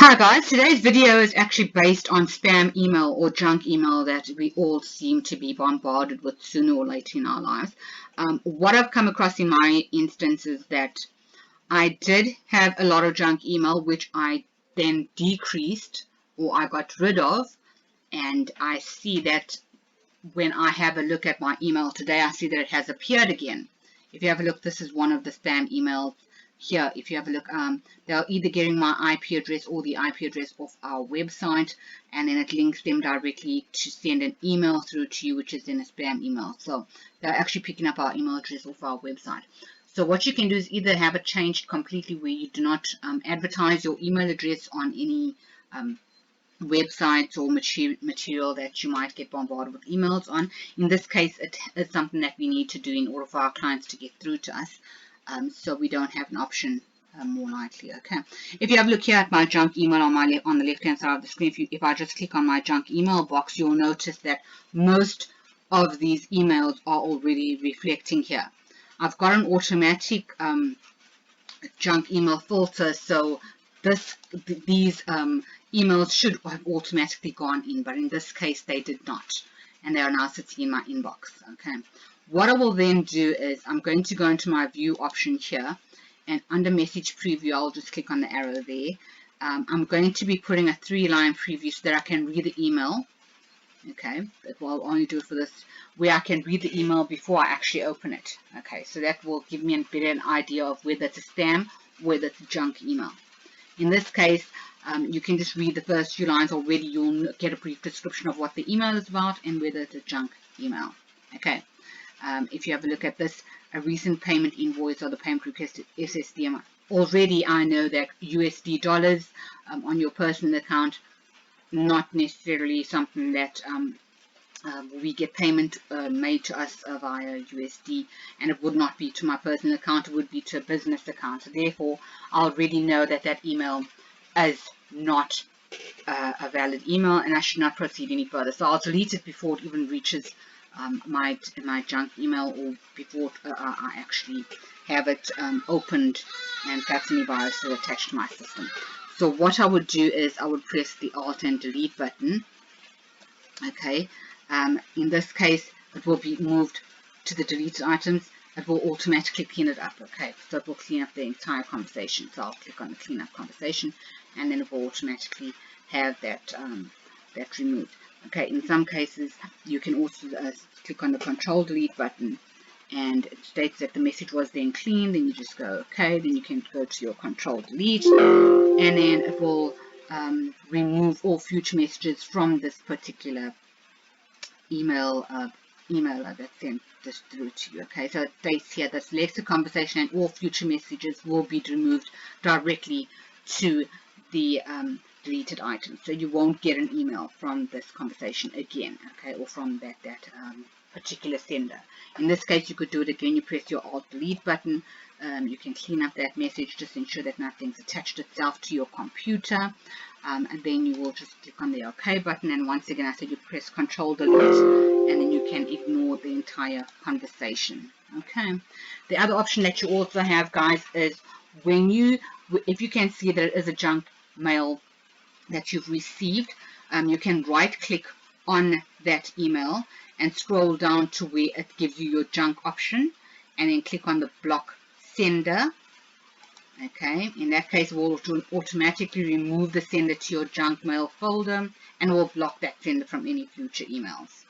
Hi guys, today's video is actually based on spam email or junk email that we all seem to be bombarded with sooner or later in our lives. What I've come across in my instance is that I did have a lot of junk email which I then decreased or I got rid of, and I see that when I have a look at my email today, I see that it has appeared again. If you have a look, this is one of the spam emails here. If you have a look, they're either getting my IP address or the IP address of our website, and then it links them directly to send an email through to you, which is in a spam email. So they're actually picking up our email address off our website. So what you can do is either have it changed completely where you do not advertise your email address on any websites or material that you might get bombarded with emails on. In this case, it is something that we need to do in order for our clients to get through to us, so we don't have an option more likely. Okay, if you have a look here at my junk email on the left hand side of the screen, if I just click on my junk email box, you'll notice that most of these emails are already reflecting here. I've got an automatic junk email filter, so these emails should have automatically gone in, but in this case they did not, and they are now sitting in my inbox. Okay, what I will then do is I'm going to go into my view option here, and under message preview I'll just click on the arrow there. I'm going to be putting a 3-line preview so that I can read the email. Okay, but I'll only do it for this, where I can read the email before I actually open it. Okay, so that will give me a bit of an idea of whether it's a spam, whether it's a junk email. In this case, you can just read the first few lines already. You'll get a brief description of what the email is about and whether it's a junk email. Okay, if you have a look at this, a recent payment invoice or the payment request SSDM. Already I know that USD dollars on your personal account, not necessarily something that we get payment made to us via USD, and it would not be to my personal account, it would be to a business account. So therefore, I already know that that email is not a valid email, and I should not proceed any further. So I'll delete it before it even reaches my junk email, or before I actually have it opened and perhaps any viruses attached to my system. So what I would do is I would press the Alt and Delete button. Okay, in this case it will be moved to the deleted items. It will automatically clean it up. Okay, so it will clean up the entire conversation. So I'll click on the clean up conversation, and then it will automatically have that that removed. Okay, in some cases you can also click on the Control Delete button, and it states that the message was then cleaned. Then you just go okay, then you can go to your Control Delete, and then it will remove all future messages from this particular emailer that sent this through to you. Okay, so it states here that selects the conversation and all future messages will be removed directly to the deleted item. So you won't get an email from this conversation again, okay, or from that particular sender. In this case, you could do it again. You press your Alt Delete button. You can clean up that message, just ensure that nothing's attached itself to your computer, and then you will just click on the OK button, and once again I said you press Control Delete, and then you can ignore the entire conversation. Okay, the other option that you also have, guys, is when if you can see that it is a junk mail that you've received, you can right click on that email and scroll down to where it gives you your junk option, and then click on the block sender. Okay, in that case it will automatically remove the sender to your junk mail folder and will block that sender from any future emails.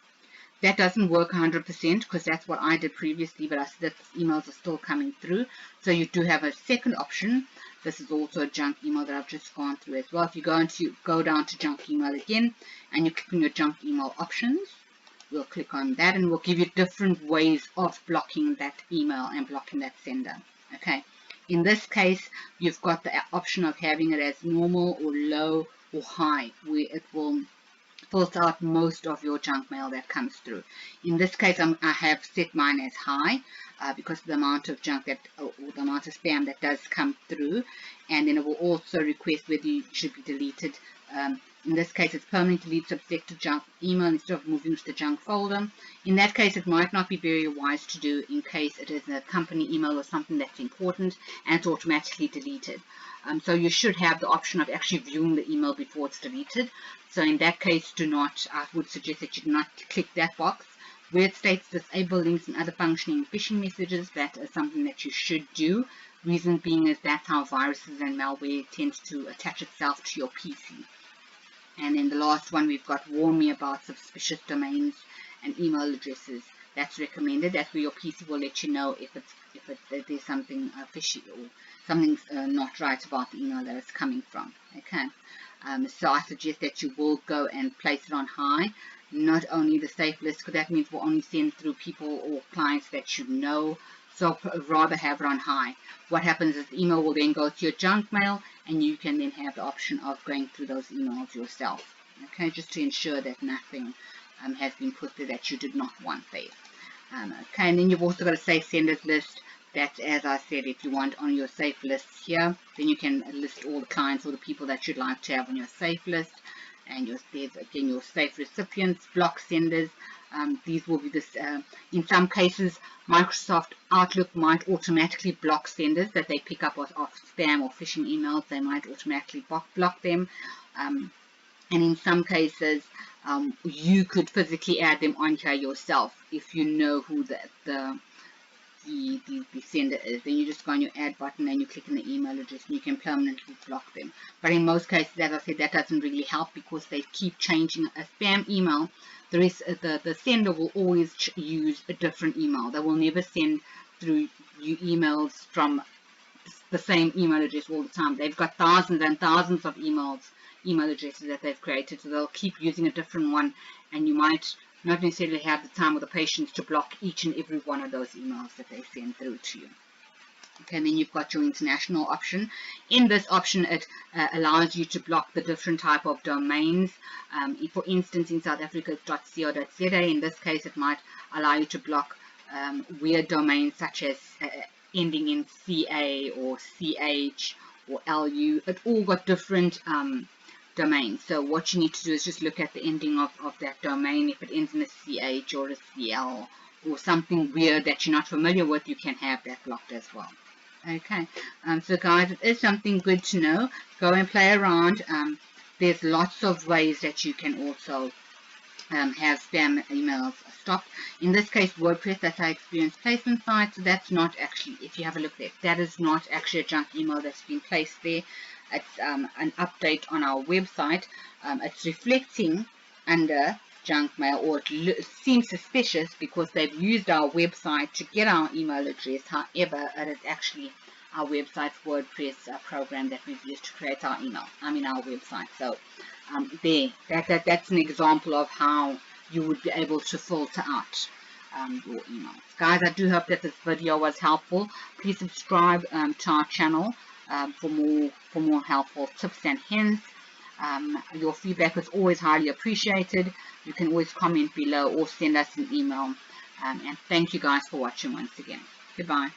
That doesn't work 100% because that's what I did previously, but I see that emails are still coming through. So you do have a second option. This is also a junk email that I've just gone through as well. If you go down to junk email again and you click on your junk email options, we'll click on that, and we'll give you different ways of blocking that email and blocking that sender. Okay, in this case you've got the option of having it as normal or low or high, where it will filter out most of your junk mail that comes through. In this case I have set mine as high because of the amount of junk that, or the amount of spam that does come through, and then it will also request whether you should be deleted. In this case, it's permanently delete subject junk email instead of moving to the junk folder. In that case, it might not be very wise to do in case it is a company email or something that's important and it's automatically deleted. So you should have the option of actually viewing the email before it's deleted. So in that case, I would suggest that you do not click that box. Where it states disable links and other functioning phishing messages, that is something that you should do. Reason being is that's how viruses and malware tends to attach itself to your PC. And then the last one, we've got warn me about suspicious domains and email addresses. That's recommended. That's where your PC will let you know if there's something fishy or something's not right about the email that it's coming from. Okay. So I suggest that you will go and place it on high. Not only the safe list, because that means we'll only send through people or clients that you know. So rather have it on high. What happens is the email will then go to your junk mail, and you can then have the option of going through those emails yourself. Okay, just to ensure that nothing has been put there that you did not want there. Okay, and then you've also got a safe senders list. That, as I said, if you want on your safe list here, then you can list all the clients or the people that you'd like to have on your safe list. And there's again your safe recipients, block senders. These will be this. In some cases, Microsoft Outlook might automatically block senders that they pick up off spam or phishing emails. They might automatically block them. And in some cases, you could physically add them on here yourself if you know who the sender is. Then you just go on your add button and you click on the email address and you can permanently block them. But in most cases, as I said, that doesn't really help because they keep changing a spam email. The sender will always use a different email. They will never send through you emails from the same email address all the time. They've got thousands and thousands of email addresses that they've created, so they'll keep using a different one, and you might not necessarily have the time or the patience to block each and every one of those emails that they send through to you. Okay, and then you've got your international option. In this option, it allows you to block the different type of domains. For instance, in South Africa, it's .co.za. In this case, it might allow you to block weird domains such as ending in CA or CH or LU. It all got different domain. So what you need to do is just look at the ending of that domain. If it ends in a CH or a CL or something weird that you're not familiar with, you can have that blocked as well. Okay, so guys, it is something good to know. Go and play around. There's lots of ways that you can also have spam emails stopped. In this case, WordPress, that's our experience placement site. So that's not actually, if you have a look there, that is not actually a junk email that's been placed there. It's an update on our website. It's reflecting under junk mail, or it seems suspicious because they've used our website to get our email address. However, it is actually our website's WordPress program that we've used to create our our website. So that's an example of how you would be able to filter out your emails. Guys, I do hope that this video was helpful. Please subscribe to our channel for more helpful tips and hints. Your feedback is always highly appreciated. You can always comment below or send us an email. And thank you guys for watching once again. Goodbye.